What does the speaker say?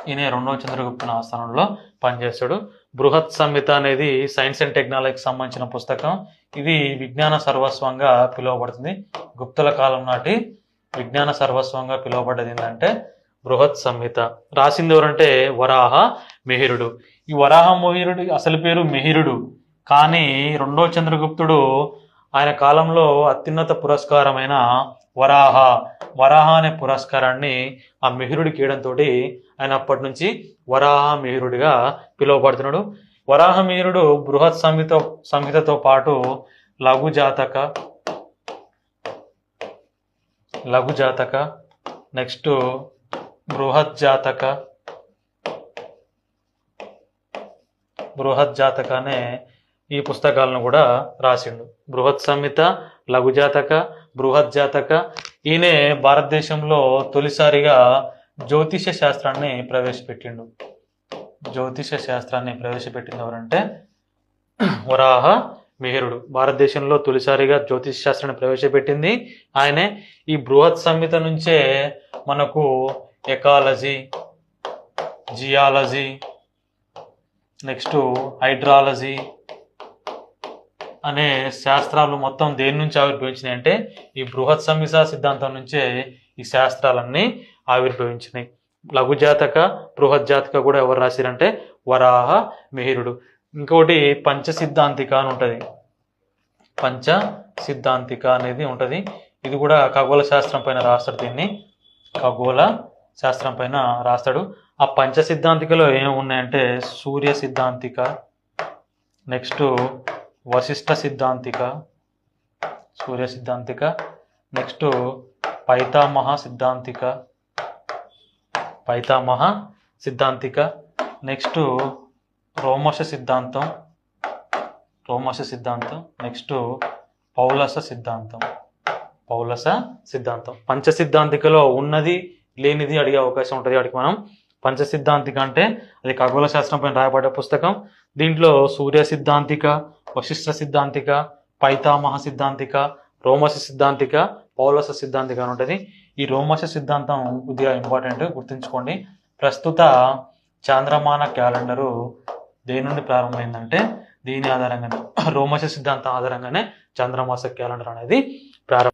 ఈయన రెండవ చంద్రగుప్తుని ఆస్థానంలో పనిచేస్తాడు. బృహత్ సంహిత అనేది సైన్స్ అండ్ టెక్నాలజీకి సంబంధించిన పుస్తకం. ఇది విజ్ఞాన సర్వస్వంగా పిలువబడుతుంది. గుప్తుల కాలం నాటి విజ్ఞాన సర్వస్వంగా పిలువబడ్డది ఏంటంటే బృహత్ సంహిత. రాసింది ఎవరంటే వరాహ మిహిరుడు. ఈ వరాహ మిహిరుడు అసలు పేరు మిహిరుడు, కానీ రెండో చంద్రగుప్తుడు ఆయన కాలంలో అత్యున్నత పురస్కారమైన వరాహ అనే పురస్కారాన్ని ఆ మిహిరుడికి ఇవ్వడంతో ఆయన అప్పటి నుంచి వరాహ మిహిరుడిగా పిలువబడుతున్నాడు. వరాహ మిహిరుడు బృహత్ సంహితతో పాటు లఘు జాతక, నెక్స్ట్ బృహత్ జాతక అనే ఈ పుస్తకాలను కూడా రాసిండు. బృహత్ సంహిత, లఘు జాతక, బృహత్ జాతక. ఈయనే భారతదేశంలో తొలిసారిగా జ్యోతిష శాస్త్రాన్ని ప్రవేశపెట్టిండు. ప్రవేశపెట్టింది ఎవరంటే వరాహ మిహిరుడు. భారతదేశంలో తొలిసారిగా జ్యోతిష శాస్త్రాన్ని ప్రవేశపెట్టింది ఆయనే. ఈ బృహత్ సంహిత నుంచే మనకు ఎకాలజీ, జియాలజీ, నెక్స్ట్ హైడ్రాలజీ అనే శాస్త్రాలు మొత్తం దేని నుంచి ఆవిర్భవించినాయి అంటే ఈ బృహత్ సంహిత సిద్ధాంతం నుంచే ఈ శాస్త్రాలన్నీ ఆవిర్భవించినాయి. లఘు జాతక, బృహత్ జాతక కూడా ఎవరు రాసిరంటే వరాహ మిహిరుడు. ఇంకోటి పంచసిద్ధాంతిక అని ఉంటుంది. పంచసిద్ధాంతిక అనేది ఉంటుంది. ఇది కూడా ఖగోళ శాస్త్రం పైన రాస్తాడు. దీన్ని ఖగోళ శాస్త్రం పైన రాస్తాడు. ఆ పంచసిద్ధాంతికలో ఏమున్నాయంటే Surya Siddhantika, next Vashishtha Siddhantika, next Paitamaha Siddhantika, next Romasha Siddhantam, next పౌలస సిద్ధాంతం. పంచసిద్ధాంతికలో ఉన్నది లేనిది అడిగే అవకాశం ఉంటుంది. వాటికి మనం పంచసిద్ధాంతిక అంటే అది ఖగోళ శాస్త్రం పైన రాయబడ్డ పుస్తకం. దీంట్లో సూర్య సిద్ధాంతిక, వశిష్ఠ సిద్ధాంతిక, పైతామహ సిద్ధాంతిక, రోమశ సిద్ధాంతిక, పౌలస సిద్ధాంతిక అని ఉంటుంది. ఈ రోమశ సిద్ధాంతం కొద్దిగా ఇంపార్టెంట్, గుర్తుంచుకోండి. ప్రస్తుత చాంద్రమాన క్యాలెండరు దేని నుండి ప్రారంభమైందంటే దీని ఆధారంగానే, రోమశ సిద్ధాంతం ఆధారంగానే చంద్రమాస క్యాలెండర్ అనేది ప్రారంభం.